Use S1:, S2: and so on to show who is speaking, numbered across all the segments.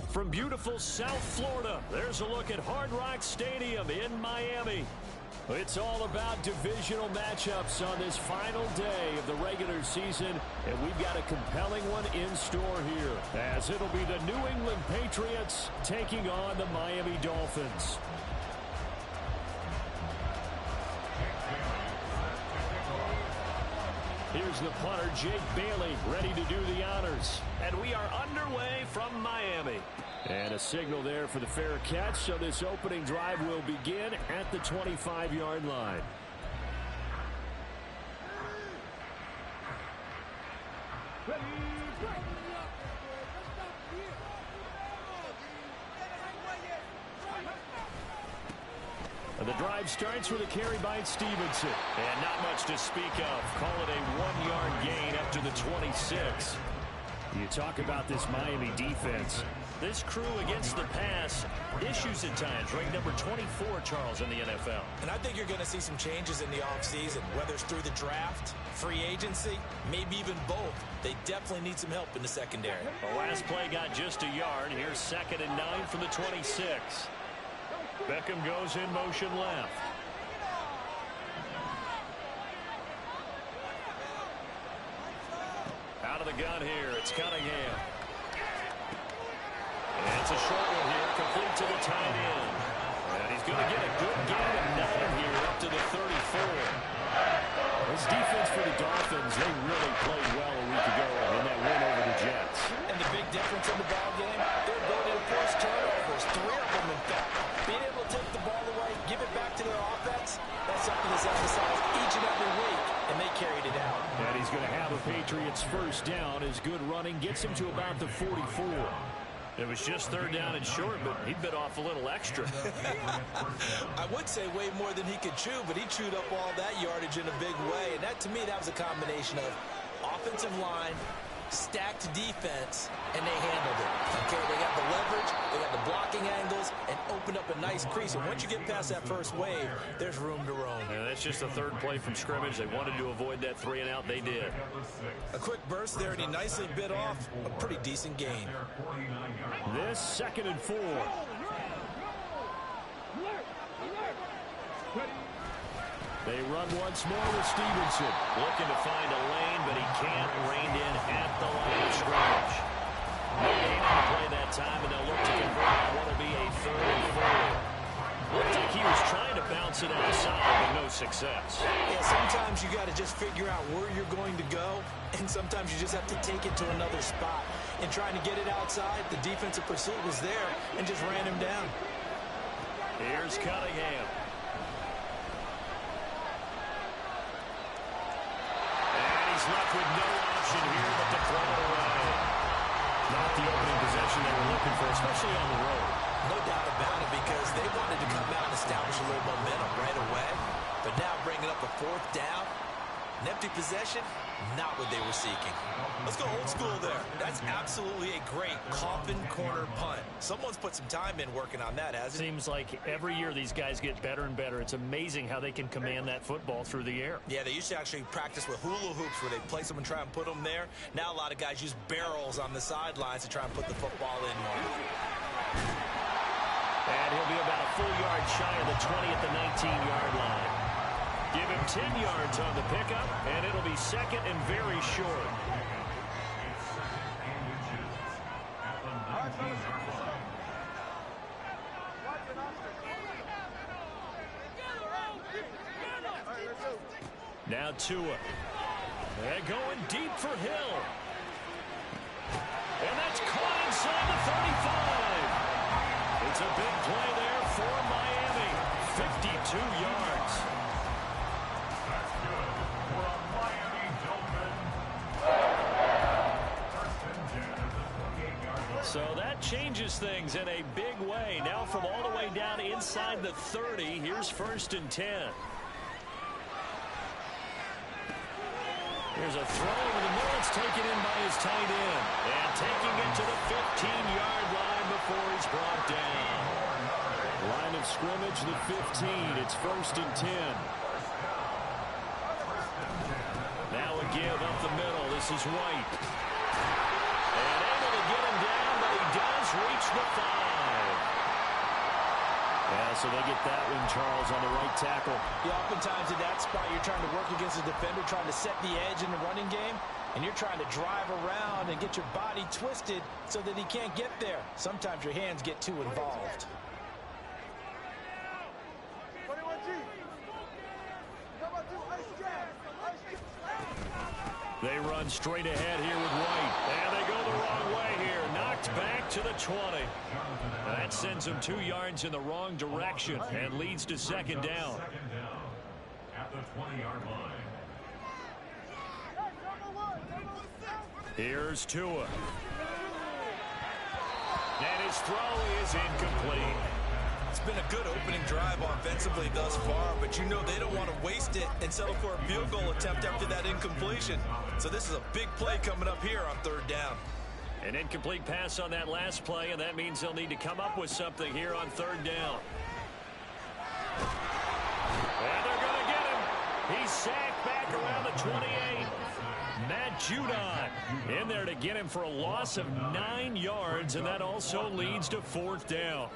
S1: From beautiful South Florida, there's a look at Hard Rock Stadium in Miami. It's all about divisional matchups on this final day of the regular season, and we've got a compelling one in store here, as it'll be the New England Patriots taking on the Miami Dolphins. Here's the punter, Jake Bailey, ready to do the honors. And we are underway from Miami. And a signal there for the fair catch, so this opening drive will begin at the 25-yard line. The drive starts with a carry by Stevenson. And not much to speak of. Call it a 1-yard gain up to the 26. You talk about this Miami defense. This crew against the pass, issues at times. Ranked number 24, Charles, in the NFL.
S2: And I think you're going to see some changes in the offseason, whether it's through the draft, free agency, maybe even both. They definitely need some help in the secondary.
S1: The last play got just a yard. Here's 2nd and 9 from the 26. Beckham goes in motion left. Out of the gun here, it's Cunningham. And it's a short one here, complete to the tight end. And he's going to get a good gain of 9 here up to the 34. This defense for the Dolphins, they really played well a week ago in that win over the Jets.
S2: And the big difference in the ball game, their ability to force turnovers, 3 of them in fact. Being able to take the ball away, give it back to their offense, that's something that's emphasized each and every week, and they carried it out.
S1: And he's going to have a Patriots first down. His good running gets him to about the 44. It was just 3rd down and short, but he bit off a little extra.
S2: I would say way more than he could chew, but he chewed up all that yardage in a big way. And that, to me, that was a combination of offensive line, stacked defense, and they handled it. Okay, they got the leverage, they got the blocking angles, and opened up a nice crease. And once you get past that first wave, there's room to roam.
S1: And that's just the 3rd play from scrimmage. They wanted to avoid that 3-and-out. They did.
S2: A quick burst there, and he nicely bit off a pretty decent gain.
S1: This 2nd and 4. They run once more with Stevenson. Looking to find a lane, but he can't. Reined in at the line of scrimmage. No gain on the play that time, and they'll look to convert on what will be a 3rd and 4. Looked like he was trying to bounce it outside, but no success.
S2: Yeah, sometimes you got to just figure out where you're going to go, and sometimes you just have to take it to another spot. And trying to get it outside, the defensive pursuit was there and just ran him down.
S1: Here's Cunningham. And he's left with no option here but to throw it away. Not the opening possession they were looking for, especially on the road.
S2: No doubt about it, because they wanted to come out and establish a little momentum right away. But now bringing up a 4th down, an empty possession, not what they were seeking. Let's go old school there. That's absolutely a great coffin corner punt. Someone's put some time in working on that, hasn't it?
S1: Seems like every year these guys get better and better. It's amazing how they can command that football through the air.
S2: Yeah, they used to actually practice with hula hoops where they place them and try and put them there. Now a lot of guys use barrels on the sidelines to try and put the football in more.
S1: And he'll be about a full yard shy of the 20 at the 19-yard line. Give him 10 yards on the pickup, and it'll be 2nd and very short. Now Tua. They're going deep for Hill. And that's caught inside the 35. It's a big play there for Miami. 52 yards. So that changes things in a big way. Now from all the way down inside the 30, here's 1st and 10. Here's a throw over the middle. It's taken in by his tight end. And taking it to the 15-yard line before he's brought down. Line of scrimmage, the 15. It's 1st and 10. Now a give up the middle. This is White. And able to get him down, but he does He's reached the 5. Yeah, so they get that one, Charles, on the right tackle.
S2: Yeah, oftentimes in that spot, you're trying to work against a defender, trying to set the edge in the running game, and you're trying to drive around and get your body twisted so that he can't get there. Sometimes your hands get too involved.
S1: They run straight ahead here with White. And they go the wrong way here. Knocked back to the 20. That sends them 2 yards in the wrong direction and leads to second down.
S3: At the 20-yard line.
S1: Here's Tua. And his throw is incomplete.
S2: It's been a good opening drive offensively thus far, but you know they don't want to waste it and settle for a field goal attempt after that incompletion. So this is a big play coming up here on 3rd down.
S1: An incomplete pass on that last play, and that means they'll need to come up with something here on 3rd down. And they're going to get him. He's sacked back around the 28. Matt Judon in there to get him for a loss of 9 yards, and that also leads to 4th down.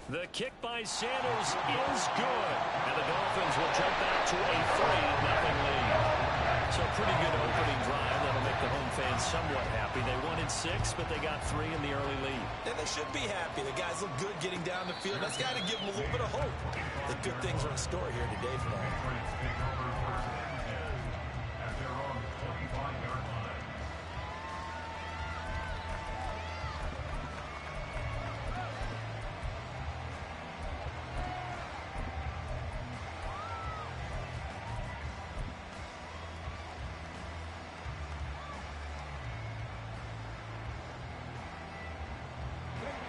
S1: The kick by Sanders is good. And the Dolphins will jump back to a 3-0 lead. So pretty good opening drive. That'll make the home fans somewhat happy. They wanted 6, but they got 3 in the early lead.
S2: And they should be happy. The guys look good getting down the field. That's got to give them a little bit of hope. The good things are in store here today for them.
S3: At their own 25-yard line.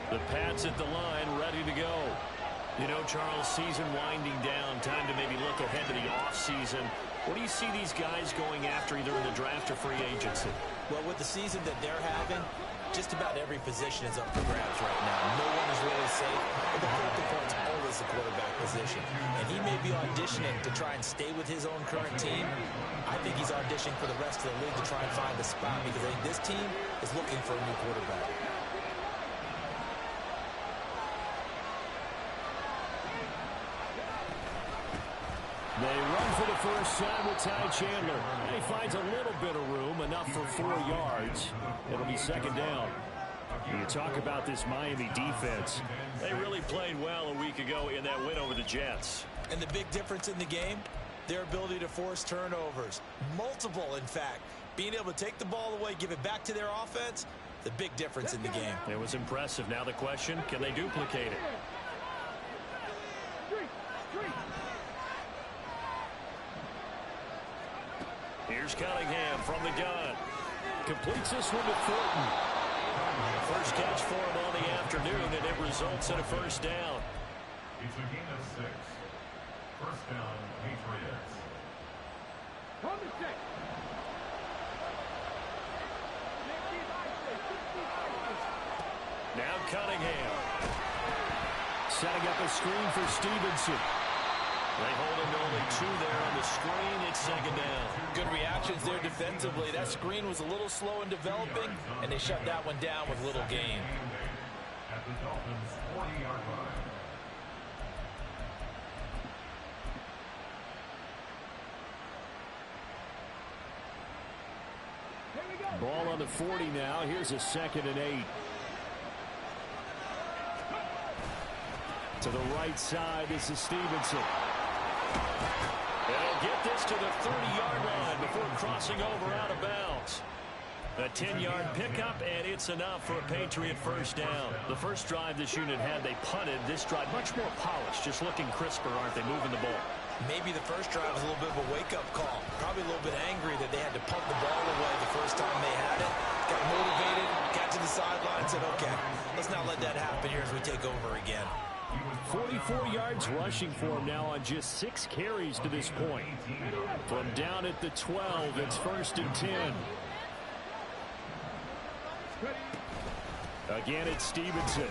S1: The Pats at the line, ready to go. You know, Charles, season winding down, time to maybe look ahead to the offseason. What do you see these guys going after either in the draft or free agency?
S2: Well, with the season that they're having, just about every position is up for grabs right now. No one is really safe, but the focal point's always the quarterback position. And he may be auditioning to try and stay with his own current team. I think he's auditioning for the rest of the league to try and find a spot because I think this team is looking for a new quarterback.
S1: They run for the first time with Ty Chandler. And he finds a little bit of room, enough for 4 yards. It'll be second down. You talk about this Miami defense. They really played well a week ago in that win over the Jets.
S2: And the big difference in the game, their ability to force turnovers. Multiple, in fact. Being able to take the ball away, give it back to their offense, the big difference in the game.
S1: It was impressive. Now the question, can they duplicate it? Here's Cunningham from the gun. Completes this one to Thornton. First catch for him on the afternoon, and it results in a first down.
S3: It's a gain of 6. First down, Patriots.
S1: Now Cunningham. Setting up a screen for Stevenson. They hold him to only 2 there on the screen. It's second down.
S2: Good reactions there defensively. That screen was a little slow in developing, and they shut that one down with little gain.
S3: At the Dolphins' 40-yard line.
S1: Ball on the 40 now. Here's a 2nd and 8. To the right side, this is Stevenson. They'll get this to the 30-yard line before crossing over out of bounds. A 10-yard pickup, and it's enough for a Patriot first down. The first drive this unit had, they punted. This drive, much more polished, just looking crisper, aren't they, moving the ball?
S2: Maybe the first drive was a little bit of a wake-up call. Probably a little bit angry that they had to punt the ball away the first time they had it. Got motivated, got to the sideline, said, okay, let's not let that happen here as we take over again.
S1: 44 yards rushing for him now on just 6 carries to this point. From down at the 12, it's 1st and 10. Again, it's Stevenson.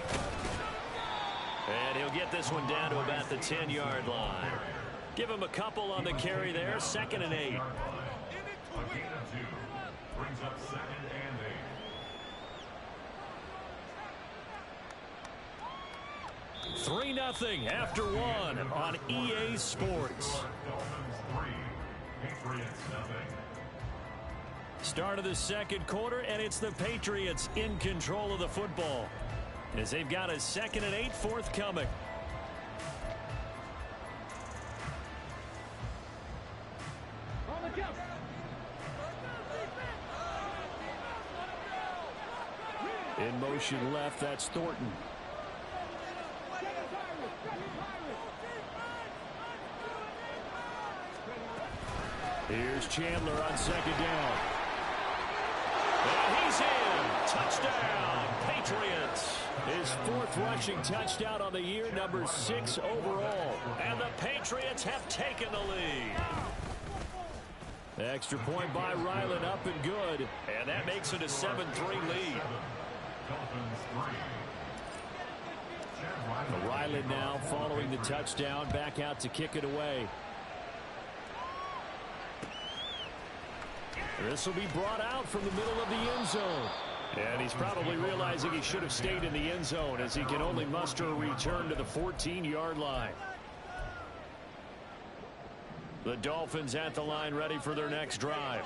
S1: And he'll get this one down to about the 10-yard line. Give him a couple on the carry there. 2nd and 8.
S3: Brings up 2nd and
S1: 8. 3-0 after one on EA Sports.
S3: Dolphins 3, Patriots 0.
S1: Start of the second quarter, and it's the Patriots in control of the football as they've got a 2nd and 8 forthcoming. In motion left, that's Thornton. Here's Chandler on 2nd down. And he's in. Touchdown, Patriots. His 4th rushing touchdown on the year, number 6 overall. And the Patriots have taken the lead. Extra point by Ryland, up and good. And that makes it a 7-3 lead.
S3: Dolphins 3.
S1: Ryland now following the touchdown, back out to kick it away. This will be brought out from the middle of the end zone. And he's probably realizing he should have stayed in the end zone as he can only muster a return to the 14-yard line. The Dolphins at the line ready for their next drive.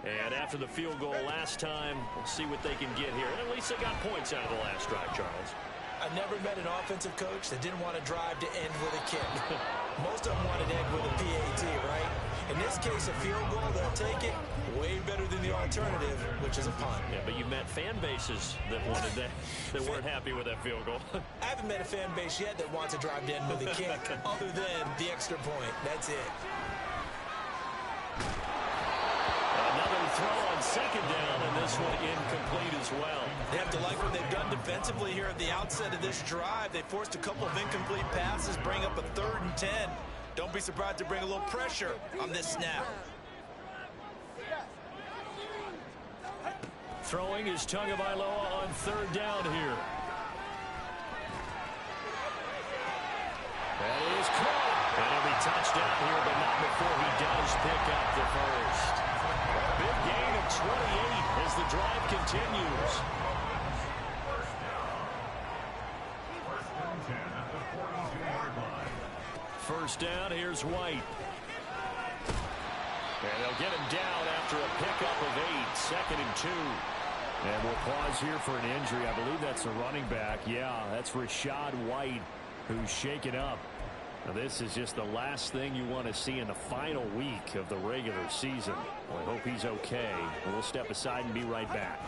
S1: And after the field goal last time, we'll see what they can get here. And at least they got points out of the last drive, Charles.
S2: I've never met an offensive coach that didn't want to drive to end with a kick. Most of them want to end with a PAT, right? In this case, a field goal, they'll take it. Way better than the alternative, which is a punt.
S1: Yeah, but you've met fan bases that wanted that, that weren't happy with that field goal.
S2: I haven't met a fan base yet that wants to drive to end with a kick, other than the extra point. That's it.
S1: Another throw on 2nd down, and this one incomplete as well.
S2: They have to like what they've done defensively here at the outset of this drive. They forced a couple of incomplete passes, bring up a 3rd and 10. Don't be surprised to bring a little pressure on this snap.
S1: Throwing is Tagovailoa on 3rd down here. That is caught. And he'll be touchdown here, but not before he does pick up the first. Big gain of 28 as the drive continues.
S3: First and 10 at the 42-yard line.
S1: First down, here's White. And they'll get him down after a pickup of 8, 2nd and 2. And we'll pause here for an injury. I believe that's a running back. Yeah, that's Rachaad White, who's shaken up. Now, this is just the last thing you want to see in the final week of the regular season. Well, I hope he's okay. We'll step aside and be right back.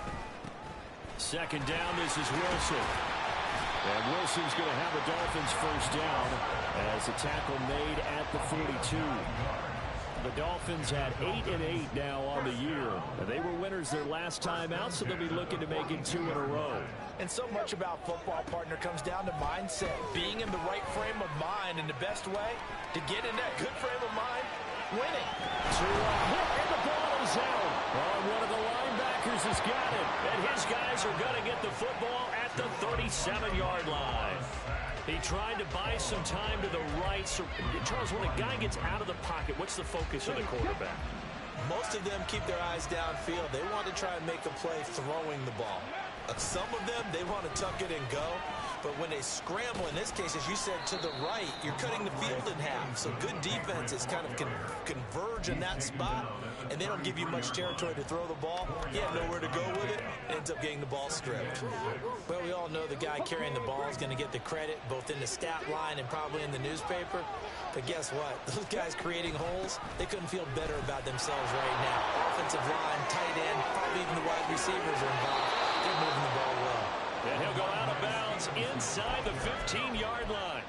S1: 2nd down, this is Wilson. And Wilson's going to have a Dolphins first down as a tackle made at the 42. The Dolphins had 8 and 8 now on the year. They were winners their last time out, so they'll be looking to make it 2 in a row.
S2: And so much about football, partner, comes down to mindset. Being in the right frame of mind, and the best way to get in that good frame of mind, winning.
S1: To a hit, and the ball is out. One of the linebackers has got it. And his guys are going to get the football at the 37-yard line. He tried to buy some time to the right. So, Charles, when a guy gets out of the pocket, what's the focus of the quarterback?
S2: Most of them keep their eyes downfield. They want to try and make a play throwing the ball. Some of them, they want to tuck it and go. But when they scramble, in this case, as you said, to the right, you're cutting the field in half. So good defenses kind of converge in that spot, and they don't give you much territory to throw the ball. You have nowhere to go with it. Ends up getting the ball stripped. Well, we all know the guy carrying the ball is going to get the credit, both in the stat line and probably in the newspaper. But guess what? Those guys creating holes, they couldn't feel better about themselves right now. Offensive line, tight end, probably even the wide receivers are involved. They're moving the ball well.
S1: And he'll go out of bounds inside the 15-yard line.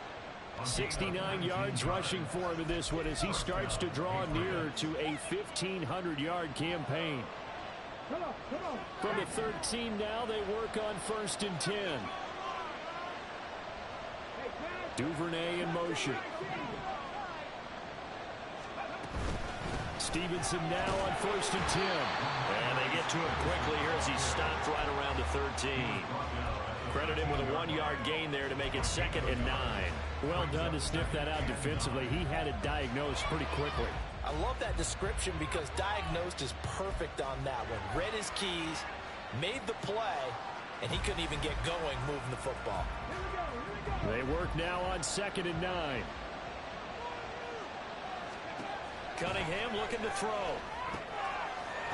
S1: 69 yards rushing for him in this one as he starts to draw nearer to a 1,500-yard campaign. From the 13 now, they work on 1st and 10. Duvernay in motion. Stevenson now on 1st and 10. And they get to him quickly here as he stopped right around the 13. Credit him with a 1-yard gain there to make it 2nd and 9.
S4: Well done to sniff that out defensively. He had it diagnosed pretty quickly.
S2: I love that description because diagnosed is perfect on that one. Read his keys, made the play, and he couldn't even get going moving the football.
S4: They work now on 2nd and 9.
S1: Cunningham looking to throw.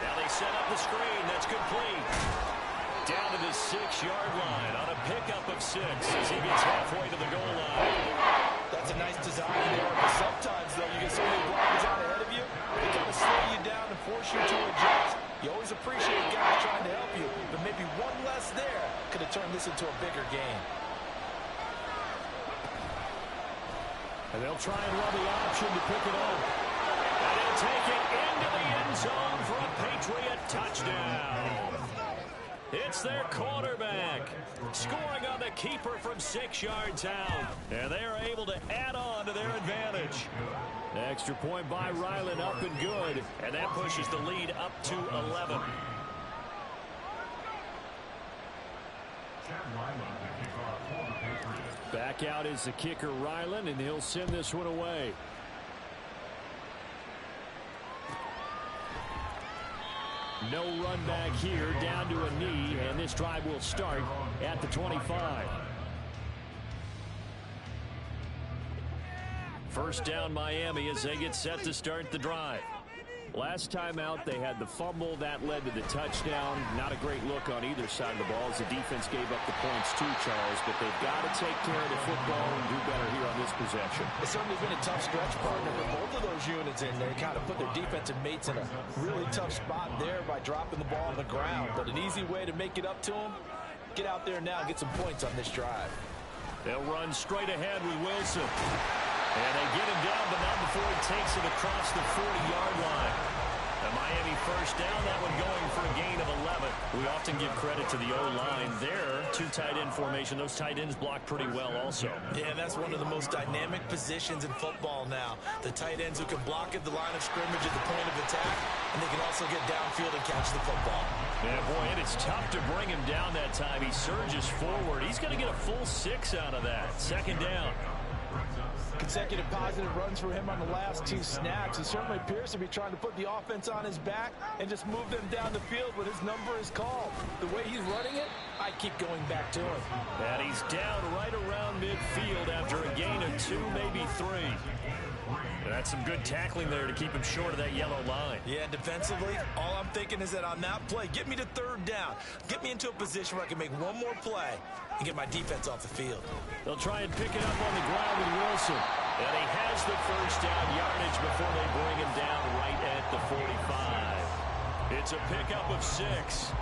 S1: Now they set up the screen. That's complete. Down to the 6-yard line on a pickup of 6 as he gets halfway to the goal line.
S2: That's a nice design there, but sometimes, though, you get so many blockers out ahead of you, they kind of slow you down and force you to adjust. You always appreciate guys trying to help you, but maybe one less there could have turned this into a bigger game.
S4: And they'll try and run the option to pick it up.
S1: And he'll take it into the end zone for a Patriot touchdown. It's their quarterback scoring on the keeper from 6 yards out. And they are able to add on to their advantage.
S4: Extra point by Ryland, up and good.
S1: And that pushes the lead up to 11.
S4: Back out is the kicker, Ryland, and he'll send this one away. No run back here, down to a knee, and this drive will start at the 25.
S1: First down Miami as they get set to start the drive.
S4: Last time out, they had the fumble. That led to the touchdown. Not a great look on either side of the ball as the defense gave up the points too, Charles. But they've got to take care of the football and do better here on this possession.
S2: It's certainly been a tough stretch, partner, for both of those units in there. Kind of put their defensive mates in a really tough spot there by dropping the ball on the ground. But an easy way to make it up to them, get out there now and get some points on this drive.
S1: They'll run straight ahead with Wilson. And they get him down, but not before he takes it across the 40-yard line. The Miami first down, that one going for a gain of 11.
S4: We often give credit to the O-line there. 2 tight end formation. Those tight ends block pretty well also.
S2: Yeah, that's one of the most dynamic positions in football now. The tight ends who can block at the line of scrimmage at the point of attack, and they can also get downfield and catch the football.
S1: Yeah, boy, and it's tough to bring him down that time. He surges forward. He's going to get a full 6 out of that. 2nd down.
S2: Consecutive positive runs for him on the last 2 snaps. He certainly appears to be trying to put the offense on his back and just move them down the field when his number is called. The way he's running it, I keep going back to him.
S1: And he's down right around midfield after a gain of 2, maybe 3. That's some good tackling there to keep him short of that yellow line.
S2: Yeah, defensively, all I'm thinking is that on that play, get me to 3rd down. Get me into a position where I can make one more play and get my defense off the field.
S4: They'll try and pick it up on the ground with Wilson.
S1: And he has the first down yardage before they bring him down right at the 45. It's a pickup of 6.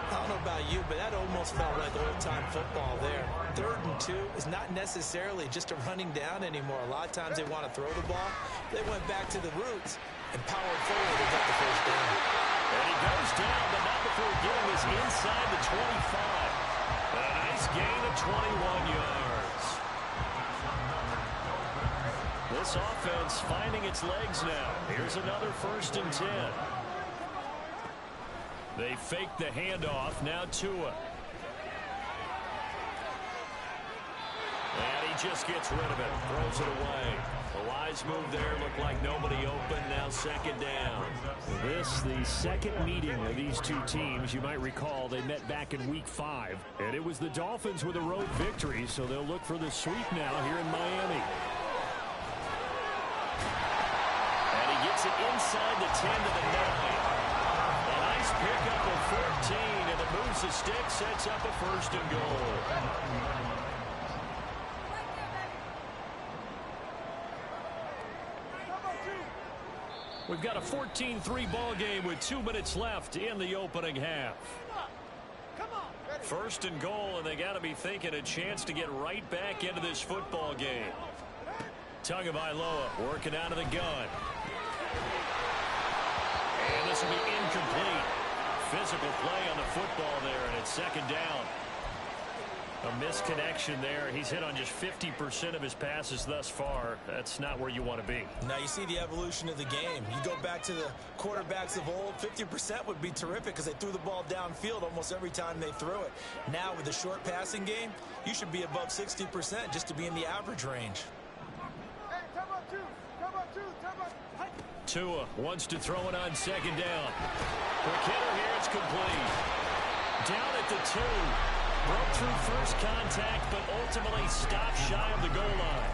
S2: I don't know about you, but that almost felt like old-time football there. 3rd and 2 is not necessarily just a running down anymore. A lot of times they want to throw the ball. They went back to the roots and powered forward and got the first down.
S1: And he goes down, but not before getting us inside the 25. A nice gain of 21 yards. This offense finding its legs now. Here's another 1st and 10. They fake the handoff. Now Tua. And he just gets rid of it. Throws it away. The wise move there. Looked like nobody open. Now 2nd down.
S4: This, the second meeting of these 2 teams. You might recall they met back in Week 5. And it was the Dolphins with a road victory. So they'll look for the sweep now here in Miami.
S1: And he gets it inside the 10 to the 9. Nice pickup of 14, and it moves the stick, sets up a 1st and goal.
S4: We've got a 14-3 ball game with 2 minutes left in the opening half.
S1: 1st and goal, and they got to be thinking a chance to get right back into this football game. Tagovailoa working out of the gun. And this will be incomplete. Physical play on the football there, and it's 2nd down. A misconnection there. He's hit on just 50% of his passes thus far. That's not where you want to be.
S2: Now you see the evolution of the game. You go back to the quarterbacks of old, 50% would be terrific because they threw the ball downfield almost every time they threw it. Now with the short passing game, you should be above 60% just to be in the average range.
S1: Tua wants to throw it on second down. Quick hitter here, it's complete. Down at the 2. Broke through first contact, but ultimately stopped shy of the goal line.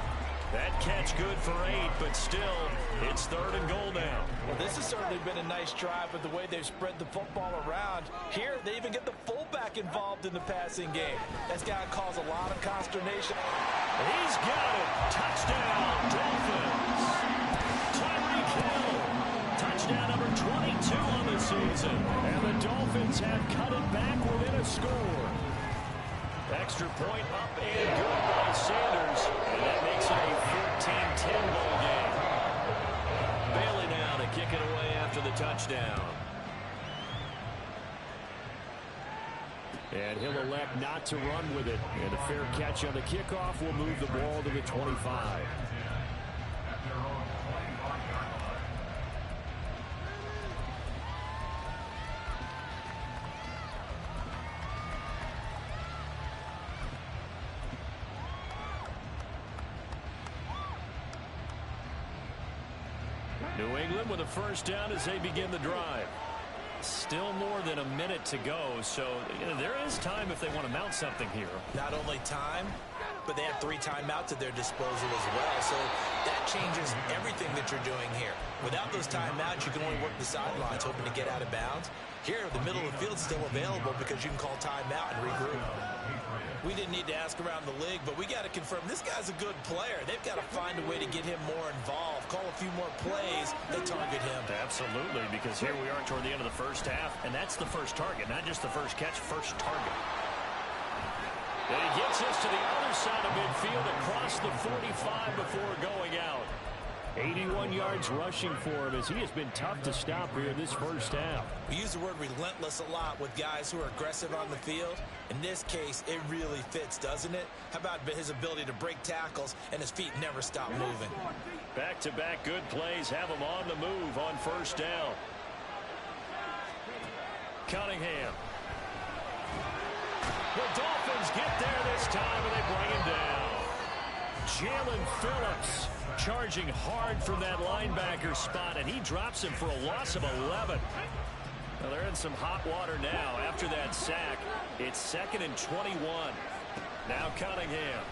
S1: That catch good for 8, but still, it's 3rd and goal now.
S2: Well, this has certainly been a nice drive with the way they've spread the football around. Here, they even get the fullback involved in the passing game. That's got to cause a lot of consternation.
S1: He's got it. Touchdown, Dolphins. Tyreek Hill. Touchdown number 22 on the season. And the Dolphins have cut it back within a score. Extra point up and good by Sanders. And that makes it a 14-10 ball game. Bailey now to kick it away after the touchdown. And he'll elect not to run with it. And a fair catch on the kickoff will move the ball to the 25. New England with a first down as they begin the drive. Still more than a minute to go, so there is time if they want to mount something here.
S2: Not only time, but they have 3 timeouts at their disposal as well, so that changes everything that you're doing here. Without those timeouts, you can only work the sidelines, hoping to get out of bounds. Here, the middle of the field is still available because you can call timeout and regroup. We didn't need to ask around the league, but we got to confirm this guy's a good player. They've got to find a way to get him more involved, call a few more plays that target him.
S1: Absolutely, because here we are toward the end of the first half, and that's the first target, not just the first catch, first target. And he gets us to the other side of midfield across the 45 before going out. 81 yards rushing for him as he has been tough to stop here in this first half.
S2: We use the word relentless a lot with guys who are aggressive on the field. In this case, it really fits, doesn't it? How about his ability to break tackles and his feet never stop moving?
S1: Back-to-back good plays have him on the move on first down. Cunningham. The Dolphins get there this time, and they bring him down. Jalen Phillips charging hard from that linebacker spot, and he drops him for a loss of 11. Well, they're in some hot water now after that sack. It's 2nd and 21. Now Cunningham.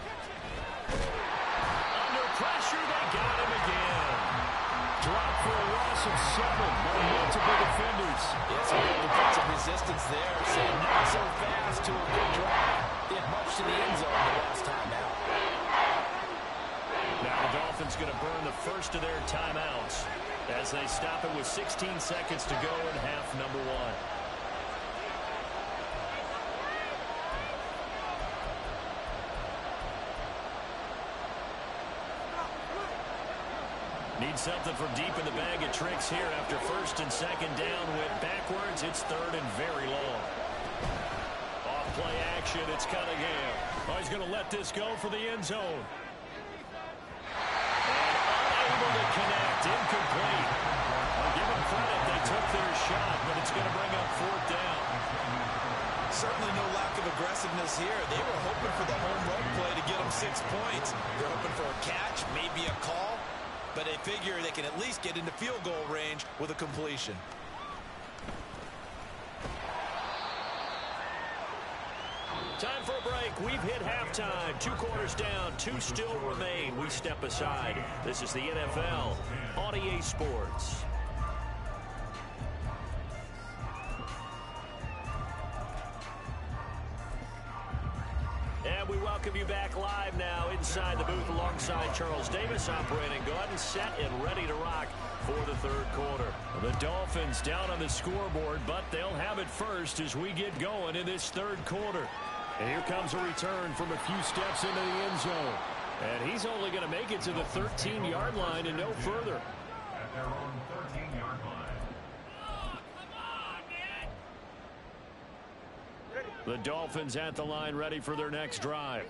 S1: Under pressure, they got him again. Drop for a loss of 7 by multiple defenders.
S2: Yes, a little defensive resistance there. Saying not so fast to a good drive. Did much to the end zone the last time out.
S1: Now the Dolphins going to burn the first of their timeouts as they stop it with 16 seconds to go in half number 1. Need something from deep in the bag of tricks here after 1st and 2nd down. Went backwards. It's 3rd and very long. Off play action. It's Cunningham. Oh, he's going to let this go for the end zone. Unable to connect. Incomplete. I'll give them credit. They took their shot, but it's going to bring up 4th down.
S2: Certainly no lack of aggressiveness here. They were hoping for the home run play to get them 6 points. They're hoping for a catch, maybe a call, but they figure they can at least get into field goal range with a completion.
S1: Time for a break. We've hit halftime. 2 quarters down. 2 still remain. We step aside. This is the NFL on EA Sports. And we welcome you back live now inside the booth alongside Charles Davis. I'm Brandon Gaudin, set and ready to rock for the 3rd quarter. The Dolphins down on the scoreboard, but they'll have it first as we get going in this 3rd quarter. And here comes a return from a few steps into the end zone. And he's only going to make it to the 13-yard line and no further.
S3: At their own 13-yard line.
S5: Ready?
S1: The Dolphins at the line, ready for their next drive.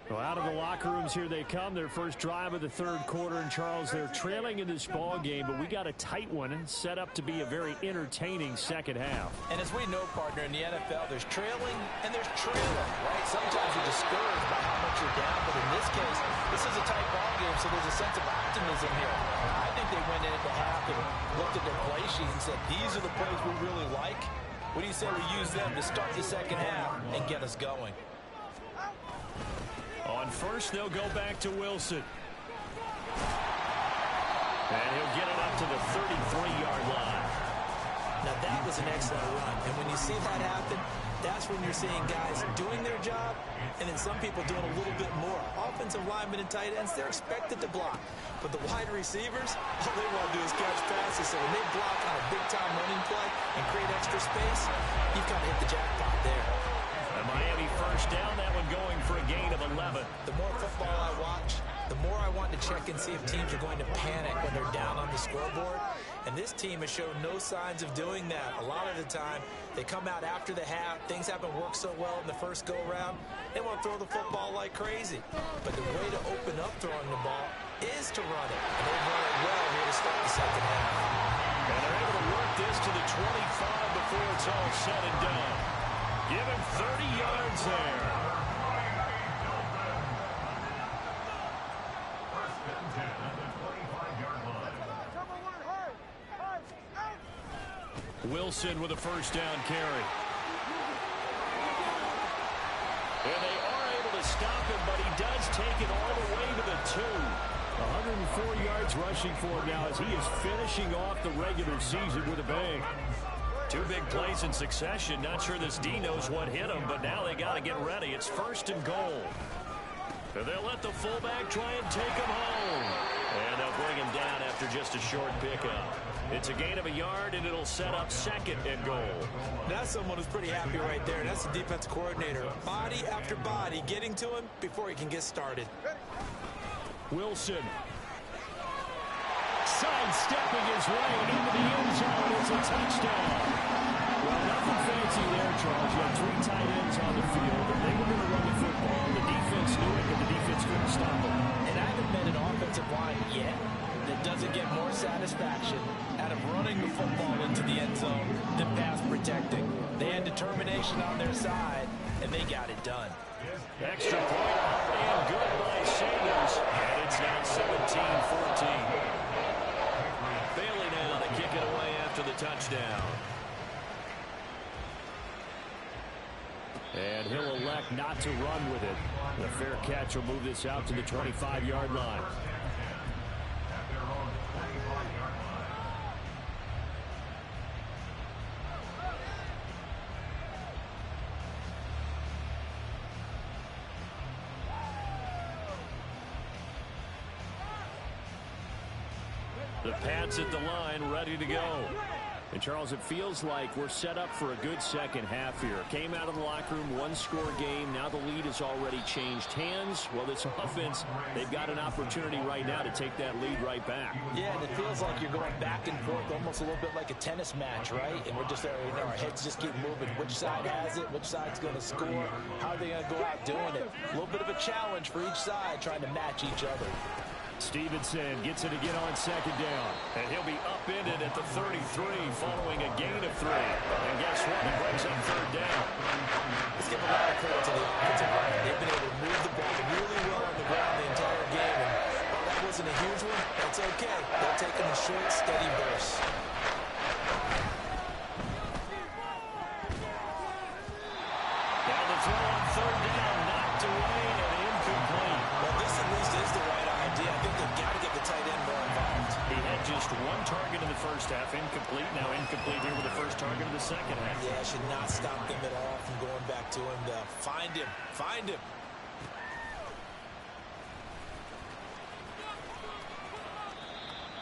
S1: Well, out of the locker rooms here they come. Their first drive of the third quarter. And, Charles, they're trailing in this ball game, but we got a tight one and set up to be a very entertaining second half.
S2: And as we know, partner, in the NFL, there's trailing and there's trailing, right? Sometimes you're discouraged by how much you're down, but in this case, this is a tight ball game, so there's a sense of optimism here. I think they went in at the half and looked at their play sheet and said, these are the plays we really like. What do you say we use them to start the second half and get us going?
S1: On first, they'll go back to Wilson. And he'll get it up to the 33-yard line.
S2: Now, that was an excellent run. And when you see that happen, that's when you're seeing guys doing their job and then some people doing a little bit more. Offensive linemen and tight ends, they're expected to block. But the wide receivers, all they want to do is catch passes. So when they block on a big-time running play and create extra space, you've got to hit the jackpot there.
S1: A Miami first down, that one going for a gain of 11.
S2: The more football I watch, the more I want to check and see if teams are going to panic when they're down on the scoreboard. And this team has shown no signs of doing that. A lot of the time, they come out after the half. Things haven't worked so well in the first go-around. They want to throw the football like crazy. But the way to open up throwing the ball is to run it. And they've run it well here to start the second half.
S1: And they're able to work this to the 25 before it's all said and done. Give him 30 yards there.
S3: First and 10 at the 25-yard line.
S1: Wilson with a first down carry. And they are able to stop him, but he does take it all the way to the 2. 104 yards rushing for him now as he is finishing off the regular season with a bang. Two big plays in succession. Not sure this D knows what hit him, but now they got to get ready. It's first and goal. And they'll let the fullback try and take him home. And they'll bring him down after just a short pickup. It's a gain of a yard, and it'll set up second and goal.
S2: That's someone who's pretty happy right there. That's the defense coordinator. Body after body getting to him before he can get started.
S1: Wilson. Sidestepping his way into the end zone. It's a touchdown. Well, nothing fancy there, Charles. You had three tight ends on the field, and they were going to run the football. The defense knew it, but the defense couldn't stop them.
S2: And I haven't met an offensive line yet that doesn't get more satisfaction out of running the football into the end zone than pass protecting. They had determination on their side, and they got it done.
S1: Extra point, and good by Sanders. And it's now 17-14. Bailey now to kick it away after the touchdown. And he'll elect not to run with it. The fair catch will move this out to the 25-yard line.
S3: At their own 25-yard line.
S1: The Pats at the line, ready to go. And, Charles, it feels like we're set up for a good second half here. Came out of the locker room, one-score game. Now the lead has already changed hands. Well, this offense, they've got an opportunity right now to take that lead right back.
S2: Yeah, and it feels like you're going back and forth, almost a little bit like a tennis match, right? And we're just there, you know, our heads just keep moving. Which side has it? Which side's going to score? How are they going to go out doing it? A little bit of a challenge for each side, trying to match each other.
S1: Stevenson gets it again on second down. And he'll be upended at the 33 following a gain of 3. And guess what? He breaks up third down.
S2: Let's give a lot of credit to the offensive line. They've been able to move the ball really well on the ground the entire game. And while that wasn't a huge one, that's okay. They're taking the short, steady bursts.
S1: Now the throw on third down, knocked away and incomplete.
S2: Well, this at least is the right idea. I think they've got to get the tight end more involved.
S1: He had just one target in the first half, incomplete. Now incomplete here with the first target of the second half.
S2: Yeah, should not stop them at all from going back to him. Find him. Find him.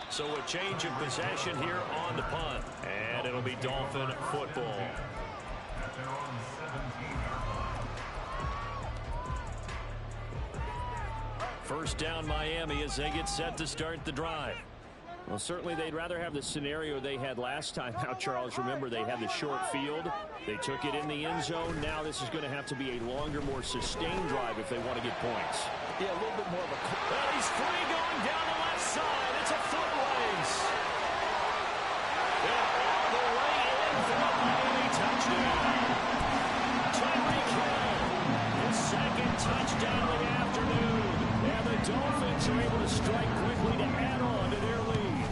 S1: So a change of possession here on the punt. And it'll be Dolphin football.
S3: At their own 17-yard line.
S1: First down Miami as they get set to start the drive.
S4: Well, certainly they'd rather have the scenario they had last time out, Charles. Remember, they had the short field. They took it in the end zone. Now this is going to have to be a longer, more sustained drive if they want to get points.
S2: Yeah, a little bit more of a...
S1: Well, he's free going down the left side. It's a foot race. Yeah, all the way in for a Miami touchdown. Tyreek Hill, his second touchdown of the afternoon. And the Dolphins are able to strike quickly to add on to their lead.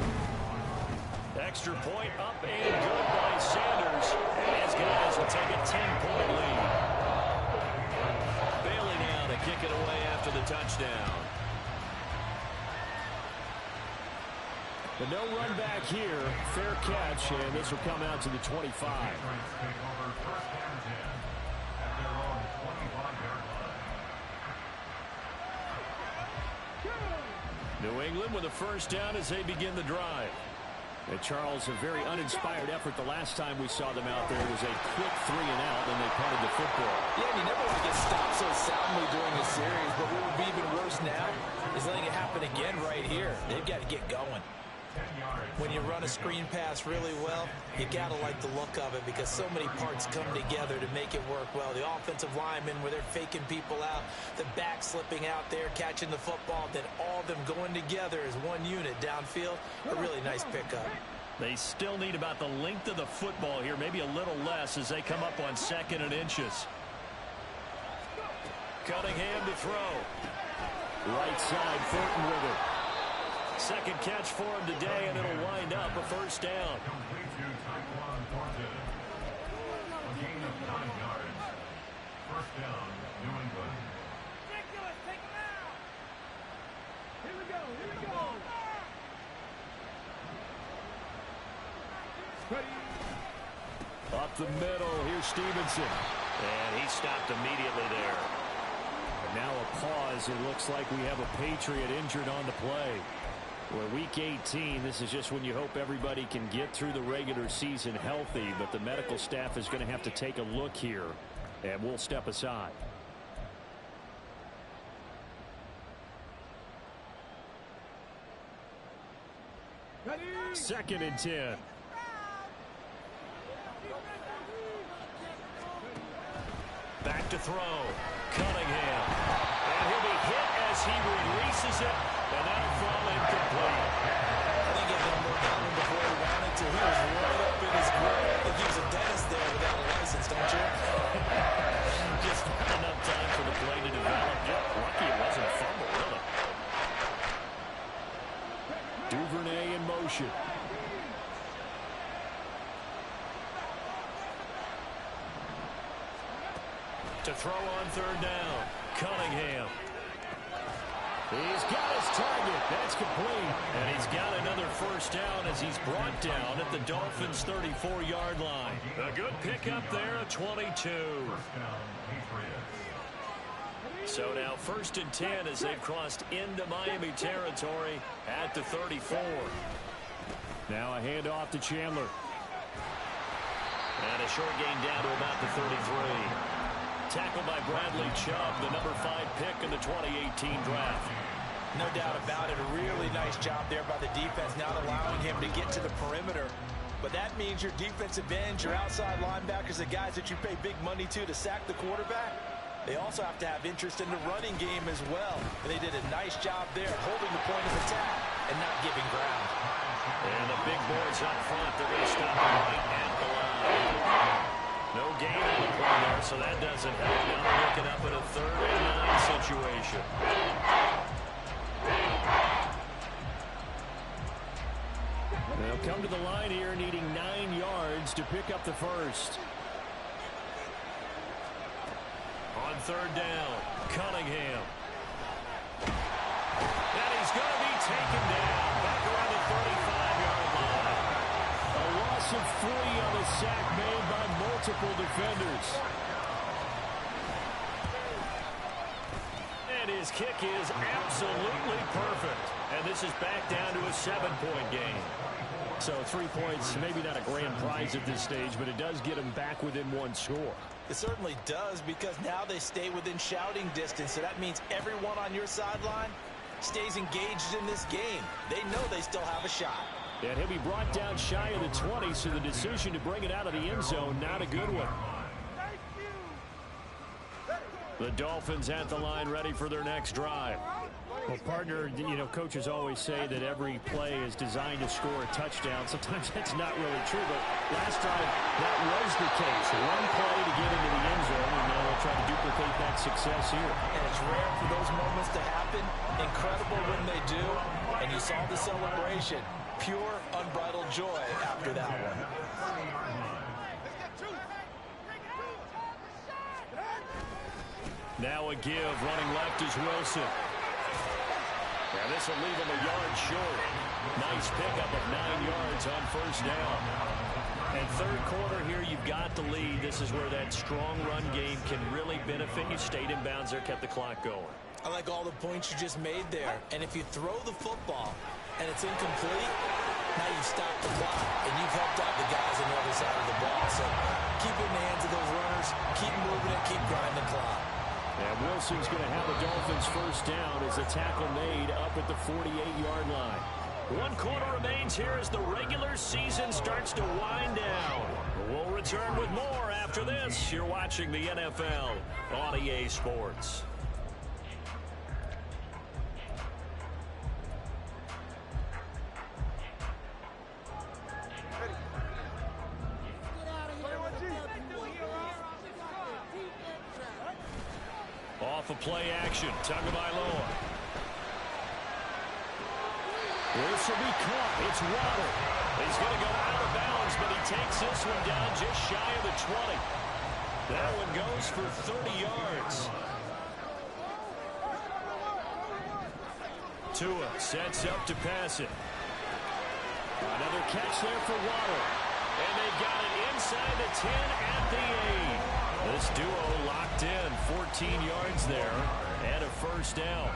S1: Extra point up and good by Sanders. And his guys will take a 10-point lead. Bailey now to kick it away after the touchdown. The no run back here. Fair catch, and this will come out to the 25. New England with a first down as they begin the drive. And Charles, a very uninspired effort the last time we saw them out there. It was a quick 3 and out, and they punted the football.
S2: Yeah, and you never want to get stopped so soundly during a series, but what would be even worse now is letting it happen again right here. They've got to get going. When you run a screen pass really well, you got to like the look of it because so many parts come together to make it work well. The offensive linemen where they're faking people out, the back slipping out there, catching the football, then all of them going together as one unit downfield. A really nice pickup.
S1: They still need about the length of the football here, maybe a little less as they come up on 2nd and inches. Cunningham to throw. Right side, Thornton with it. Second catch for him today, and it'll wind up a first down.
S3: First down, New England.
S5: Here we go.
S1: Up the middle, here's Stevenson. And he stopped immediately there. And now a pause. It looks like we have a Patriot injured on the play. Well, week 18, this is just when you hope everybody can get through the regular season healthy, but the medical staff is going to have to take a look here, and we'll step aside.
S5: Ready?
S1: 2nd and 10. Back to throw. Cunningham. And he'll be hit as he releases it. And that'll fall incomplete.
S2: I think he had more down before he wanted to. He was right up in his grip. I think he was a dentist there without a license, don't you?
S1: Just not enough time for the play to develop. Just lucky it wasn't a fumble, really. Duvernay in motion. To throw on 3rd down. Cunningham. He's got his target. That's complete. And he's got another first down as he's brought down at the Dolphins' 34-yard line. A good pickup there, a 22.
S3: First down, Patriots.
S1: So now 1st and 10 as they've crossed into Miami territory at the 34. Now a handoff to Chandler. And a short gain down to about the 33. Tackled by Bradley Chubb, the number 5 pick in the 2018 draft.
S2: No doubt about it. A really nice job there by the defense, not allowing him to get to the perimeter. But that means your defensive ends, your outside linebackers, the guys that you pay big money to sack the quarterback, they also have to have interest in the running game as well. And they did a nice job there holding the point of attack and not giving ground.
S1: And the big boys up front, they're going to stop him right at the line. No gain on the play there, so that doesn't help. Now they're looking up at a 3rd and 9 situation. They'll come to the line here needing 9 yards to pick up the first. On 3rd down, Cunningham. And he's going to be taken down back around the 35-yard line. A loss of 3 on the sack made by multiple defenders. And his kick is absolutely perfect. And this is back down to a 7-point game. So 3 points, maybe not a grand prize at this stage, but it does get them back within 1 score.
S2: It certainly does, because now they stay within shouting distance. So that means everyone on your sideline stays engaged in this game. They know they still have a shot.
S1: And he'll be brought down shy of the 20, so the decision to bring it out of the end zone, not a good one. The Dolphins at the line, ready for their next drive. Well, partner, coaches always say that every play is designed to score a touchdown. Sometimes that's not really true, but last time that was the case. One play to get into the end zone, and now they'll try to duplicate that success here.
S2: And it's rare for those moments to happen. Incredible when they do. And you saw the celebration. Pure, unbridled joy after that one.
S1: Now a give, running left is Wilson. And this will leave him a yard short. Nice pickup of 9 yards on first down. And third quarter here, you've got the lead. This is where that strong run game can really benefit you. Stayed in bounds there, kept the clock going.
S2: I like all the points you just made there. And if you throw the football and it's incomplete, now you stop the clock and you've helped out the guys on the other side of the ball. So keep it in the hands of those runners, keep moving it, keep grinding the clock.
S1: And Wilson's going to have the Dolphins first down as the tackle made up at the 48-yard line. 1 quarter remains here as the regular season starts to wind down. We'll return with more after this. You're watching the NFL on EA Sports. Off of play action, Tagovailoa. This will be caught. It's Waddle. He's going to go out of bounds, but he takes this one down just shy of the 20. That one goes for 30 yards. Tua sets up to pass it. Another catch there for Waddle. And they've got it inside the 10 at the 8. This duo locked in, 14 yards there, and a first down.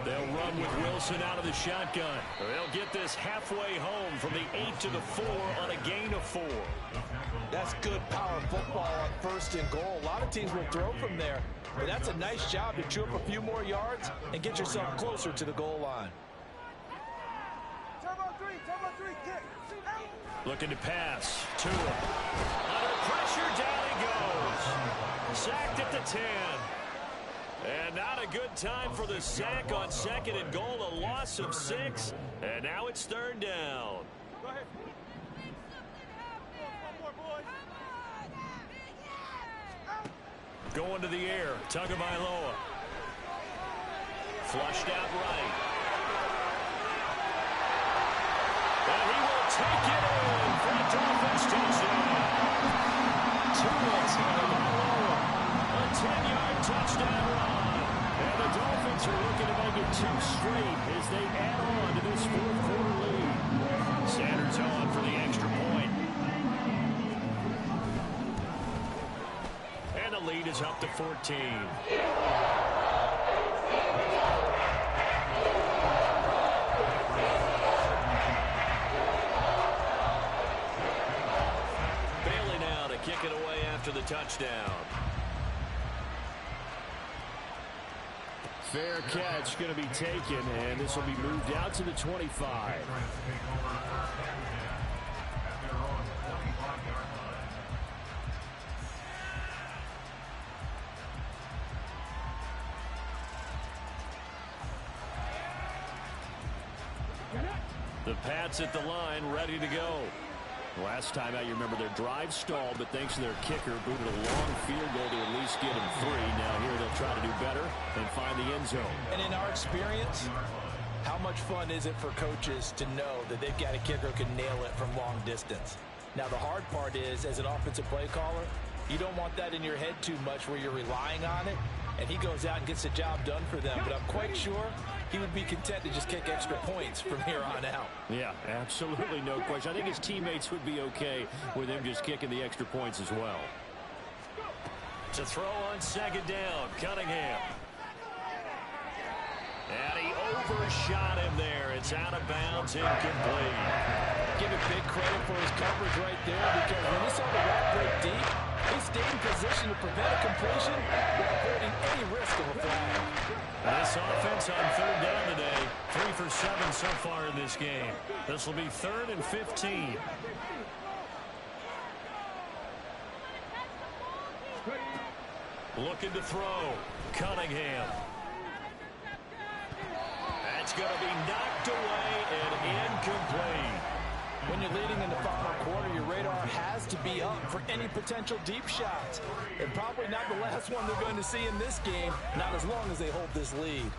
S1: They'll run with Wilson out of the shotgun. They'll get this halfway home from the 8 to the 4 on a gain of 4.
S2: That's good power football on first and goal. A lot of teams will throw from there, but that's a nice job to chew up a few more yards and get yourself closer to the goal line.
S1: Looking to pass. Tua. Under pressure, down he goes. Sacked at the 10. And not a good time for the sack on second and goal. A loss of 6. And now it's third down.
S5: Go ahead. One more, boys.
S1: Going to the air. Tagovailoa. Flushed out right. And he will take it in for a Dolphins touchdown. Tua Tagovailoa. A 10-yard touchdown run. And the Dolphins are looking to make it 2 straight as they add on to this fourth quarter lead. Sanders on for the extra point. And the lead is up to 14. Kick it away after the touchdown. Fair catch going to be taken, and this will be moved out to the 25. The Pats at the line, ready to go. Last time out, you remember their drive stalled, but thanks to their kicker, booted a long field goal to at least get them 3. Now here they'll try to do better and find the end zone.
S2: And in our experience, how much fun is it for coaches to know that they've got a kicker who can nail it from long distance? Now the hard part is, as an offensive play caller, you don't want that in your head too much where you're relying on it, and he goes out and gets the job done for them. But I'm quite sure he would be content to just kick extra points from here on out.
S1: Yeah, absolutely no question. I think his teammates would be okay with him just kicking the extra points as well. To throw on second down, Cunningham. And he overshot him there. It's out of bounds, incomplete.
S2: Give him big credit for his coverage right there, because when he saw the route break deep, He stayed in position to prevent a completion while avoiding any risk of a flag.
S1: This offense on third down today, 3 for 7 so far in this game. This will be 3rd and 15. Looking to throw. Cunningham. That's going to be knocked away and incomplete.
S2: When you're leading in the final quarter, your radar has to be up for any potential deep shots. And probably not the last one they're going to see in this game, not as long as they hold this lead.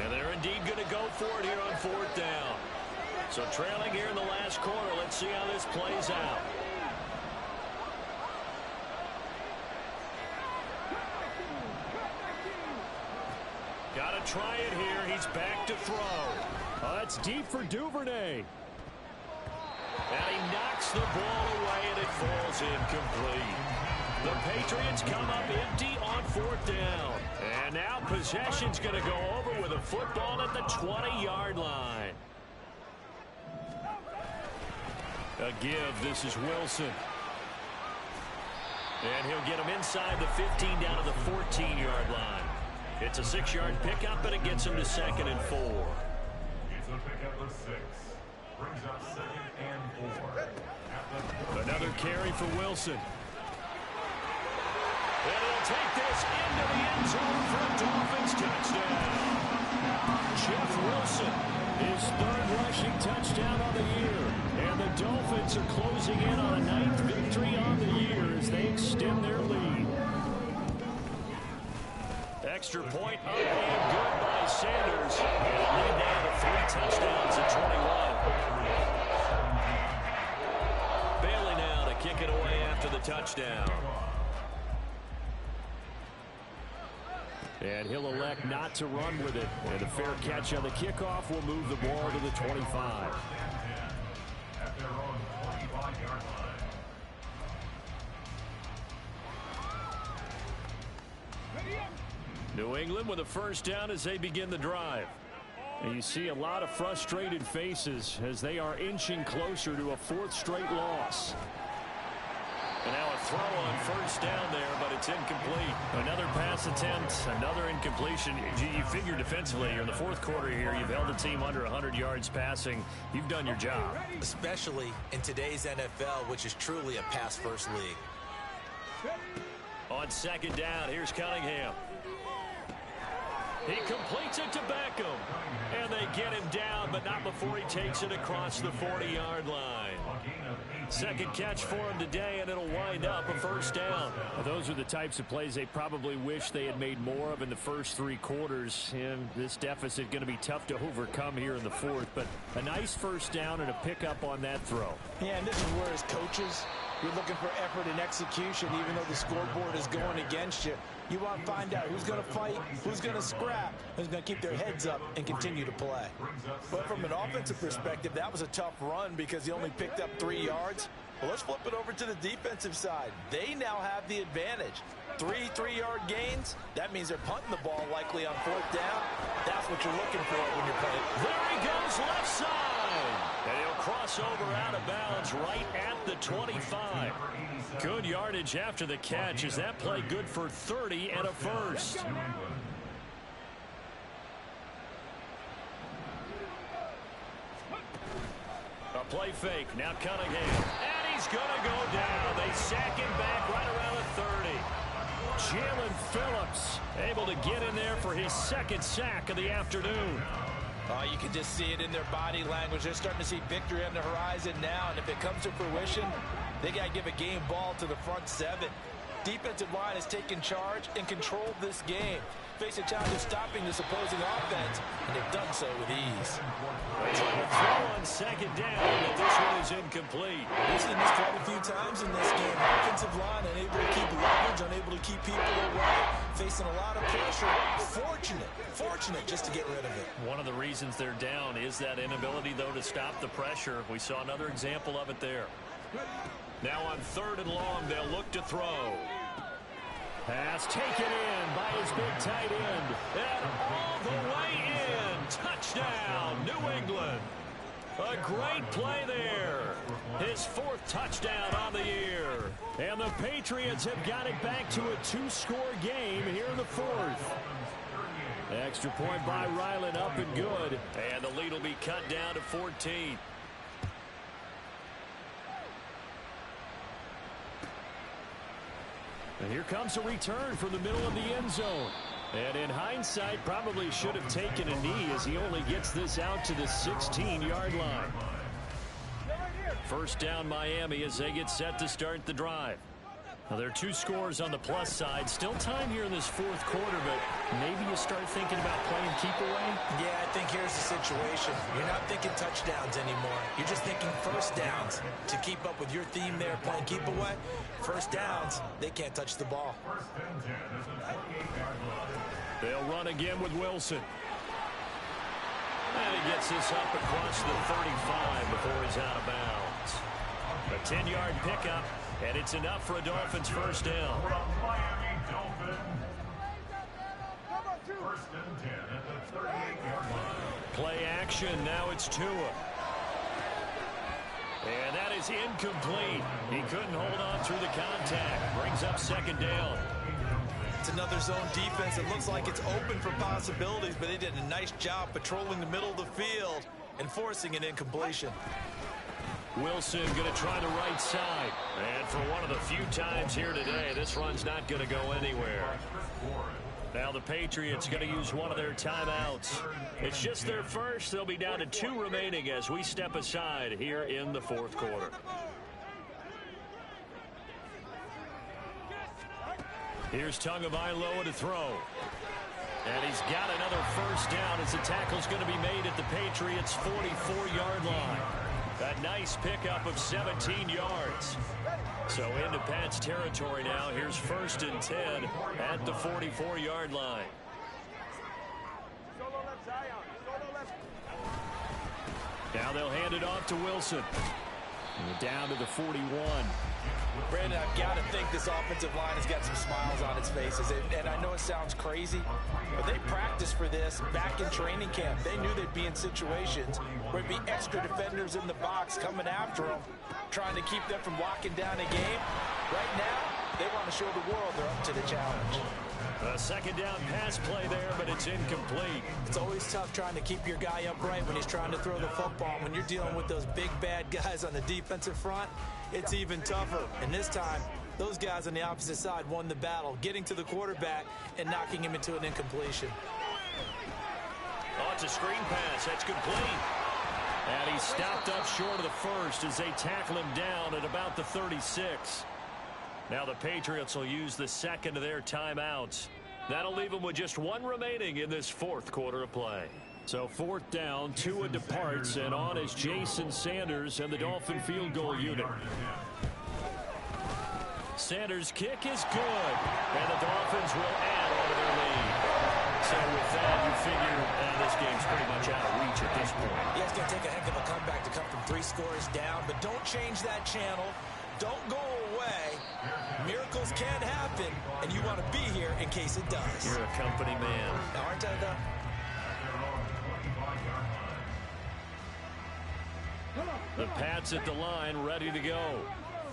S1: And they're indeed going to go for it here on 4th down. So trailing here in the last quarter. Let's see how this plays out. Got to try it here. He's back to throw. Oh, that's deep for Duvernay. And he knocks the ball away, and it falls incomplete. The Patriots come up empty on 4th down. And now possession's going to go over with a football at the 20-yard line. A give. This is Wilson. And he'll get him inside the 15 down to the 14-yard line. It's a 6-yard pickup, and it gets him to 2nd and 4.
S3: It's a pickup of 6. Brings up 2nd and 4.
S1: Another carry for Wilson. And he'll take this into the end zone for a Dolphins touchdown. Jeff Wilson, his 3rd rushing touchdown on the year. And the Dolphins are closing in on a 9th victory on the year as they extend their lead. Extra point up and good by Sanders. And lead down to 3 touchdowns at 21. Bailey now to kick it away after the touchdown. And he'll elect not to run with it. And a fair catch on the kickoff will move the ball to the 25.
S3: At their own 25-yard line.
S1: New England with a 1st down as they begin the drive. And you see a lot of frustrated faces as they are inching closer to a 4th straight loss. And now a throw on 1st down there, but it's incomplete. Another pass attempt, another incompletion. You figure defensively, you're in the 4th quarter here. You've held the team under 100 yards passing. You've done your job.
S2: Especially in today's NFL, which is truly a pass-first league.
S1: On 2nd down, here's Cunningham. He completes it to Beckham. And they get him down, but not before he takes it across the 40-yard line. 2nd catch for him today, and it'll wind up a 1st down. Well, those are the types of plays they probably wish they had made more of in the first 3 quarters. And this deficit going to be tough to overcome here in the 4th. But a nice 1st down and a pickup on that throw.
S6: Yeah, and this is where as coaches, you're looking for effort and execution, even though the scoreboard is going against you. You want to find out who's going to fight, who's going to scrap, who's going to keep their heads up and continue to play.
S2: But from an offensive perspective, that was a tough run because he only picked up 3 yards. Well, let's flip it over to the defensive side. They now have the advantage. 3 3-yard gains. That means they're punting the ball likely on 4th down. That's what you're looking for when you're playing.
S1: There he goes, left side. And he'll cross over out of bounds right at the 25. Good yardage after the catch. Is that play good for 30 and a 1st? A play fake. Now Cunningham. And he's going to go down. They sack him back right around the 30. Jalen Phillips able to get in there for his 2nd sack of the afternoon.
S2: You can just see it in their body language. They're starting to see victory on the horizon now. And if it comes to fruition, they got to give a game ball to the front 7. Defensive line has taken charge and controlled this game. Face a challenge of stopping this opposing offense, and they've done so with ease.
S1: Trying to throw on 2nd down, but this one is incomplete.
S2: We've seen this quite a few times in this game. Offensive line unable to keep leverage, unable to keep people away, facing a lot of pressure. Fortunate just to get rid of it.
S1: One of the reasons they're down is that inability, though, to stop the pressure. We saw another example of it there. Now on 3rd and long, they'll look to throw. Pass taken in by his big tight end. And all the way in. Touchdown, New England. A great play there. His 4th touchdown on the year. And the Patriots have got it back to a 2-score game here in the 4th. Extra point by Ryland, up and good. And the lead will be cut down to 14. And here comes a return from the middle of the end zone. And in hindsight, probably should have taken a knee as he only gets this out to the 16-yard line. First down Miami as they get set to start the drive. Now, there are 2 scores on the plus side. Still time here in this 4th quarter, but maybe you start thinking about playing keep away?
S2: Yeah, I think here's the situation. You're not thinking touchdowns anymore. You're just thinking first downs. To keep up with your theme there, playing keep away, first downs, they can't touch the ball.
S1: They'll run again with Wilson. And he gets this up across the 35 before he's out of bounds. A 10-yard pickup. And it's enough for a Dolphins first down.
S3: Miami Dolphins. 1st and 10 at the 38-yard line.
S1: Play action. Now it's Tua. And that is incomplete. He couldn't hold on through the contact. Brings up 2nd down.
S2: It's another zone defense. It looks like it's open for possibilities, but they did a nice job patrolling the middle of the field and forcing an incompletion.
S1: Wilson going to try the right side. And for one of the few times here today, this run's not going to go anywhere. Now the Patriots going to use one of their timeouts. It's just their first. They'll be down to 2 remaining as we step aside here in the 4th quarter. Here's Tagovailoa to throw. And he's got another first down as the tackle's going to be made at the Patriots' 44-yard line. A nice pickup of 17 yards. So into Pat's territory now. Here's 1st and 10 at the 44-yard line. Now they'll hand it off to Wilson. And down to the 41.
S2: Brandon, I've got to think this offensive line has got some smiles on its faces. And I know it sounds crazy, but they practiced for this back in training camp. They knew they'd be in situations where there'd be extra defenders in the box coming after them, trying to keep them from locking down a game. Right now, they want to show the world they're up to the challenge.
S1: A 2nd down pass play there, but it's incomplete.
S2: It's always tough trying to keep your guy upright when he's trying to throw the football. When you're dealing with those big, bad guys on the defensive front, it's even tougher. And this time, those guys on the opposite side won the battle, getting to the quarterback and knocking him into an incompletion.
S1: Oh, it's a screen pass. That's complete. And he stopped up short of the first as they tackle him down at about the 36. Now the Patriots will use the 2nd of their timeouts. That'll leave them with just 1 remaining in this 4th quarter of play. So 4th down, Tua departs, and on is Jason Sanders and the Dolphin field goal unit. Sanders' kick is good, and the Dolphins will add on to their lead. So with that, you figure this game's pretty much out of reach at this point.
S2: Yeah, it's going to take a heck of a comeback to come from 3 scores down, but don't change that channel. Don't go away. Miracles can happen, and you want to be here in case it does.
S1: You're a company man.
S2: Now, aren't I, though?
S1: The Pats at the line, ready to go.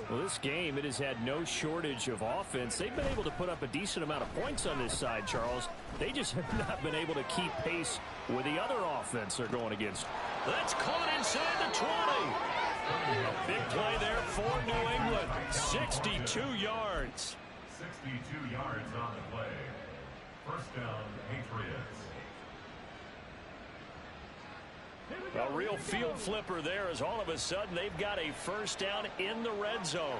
S1: Well, this game, it has had no shortage of offense. They've been able to put up a decent amount of points on this side, Charles. They just have not been able to keep pace with the other offense they're going against. That's caught inside the 20. A big play there for New England. 62 yards.
S3: 62 yards on the play. First down, Patriots.
S1: A real field flipper there as all of a sudden they've got a first down in the red zone.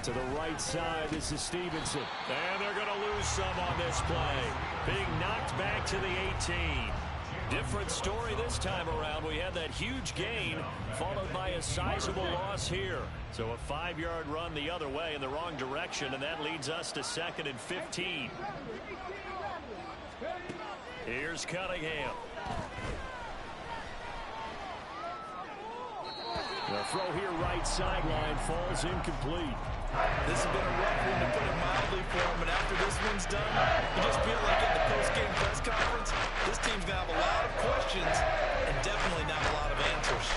S1: To the right side, this is Stevenson. And they're going to lose some on this play. Being knocked back to the 18. Different story this time around. We had that huge gain followed by a sizable loss here. So a 5-yard run the other way in the wrong direction, and that leads us to 2nd and 15. Here's Cunningham. The throw here right sideline falls incomplete.
S2: This has been a rough one, to put it mildly, for him. And after this one's done, you just feel like at the post-game press conference, this team's going to have a lot of questions and definitely not a lot of answers.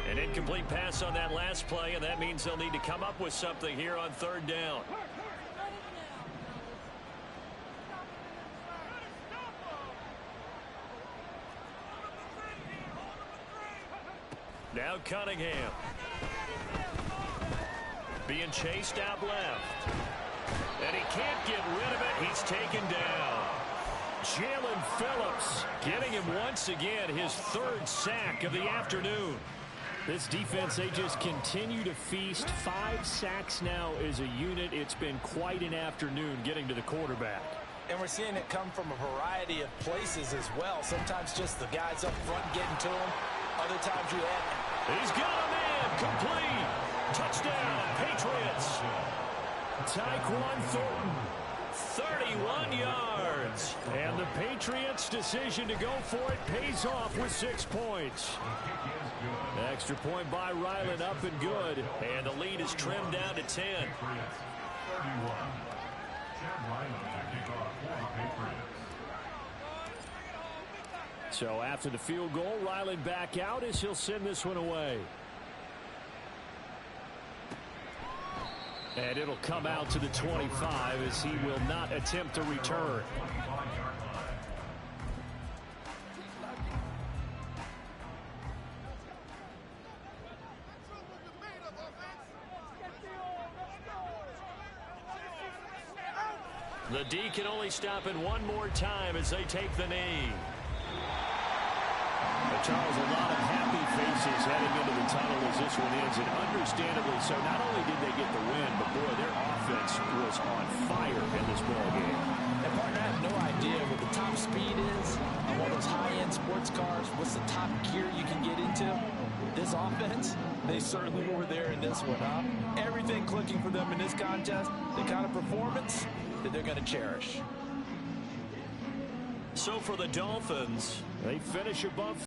S1: An incomplete pass on that last play, and that means they'll need to come up with something here on third down. Now Cunningham. Being chased out left. And he can't get rid of it. He's taken down. Jalen Phillips getting him once again, his third sack of the afternoon. This defense, they just continue to feast. 5 sacks now as a unit. It's been quite an afternoon getting to the quarterback.
S6: And we're seeing it come from a variety of places as well. Sometimes just the guys up front getting to him. Other times you have...
S1: He's got a man. Complete. Touchdown, Patriots. Tyquan Thornton, 31 yards. And the Patriots' decision to go for it pays off with 6 points. Extra point by Ryland, up and good. And the lead is trimmed down to 10. So after the field goal, Ryland back out as he'll send this one away. And it'll come out to the 25 as he will not attempt to return. The D can only stop it one more time as they take the knee. Charles, a lot of happy faces heading into the tunnel as this one ends, and understandably so. Not only did they get the win, but boy, their offense was on fire in this ball game.
S6: And partner, I have no idea what the top speed is on one of those high-end sports cars. What's the top gear you can get into? This offense, they certainly were there in this one, huh? Everything clicking for them in this contest, the kind of performance that they're going to cherish.
S1: So for the Dolphins, they finish above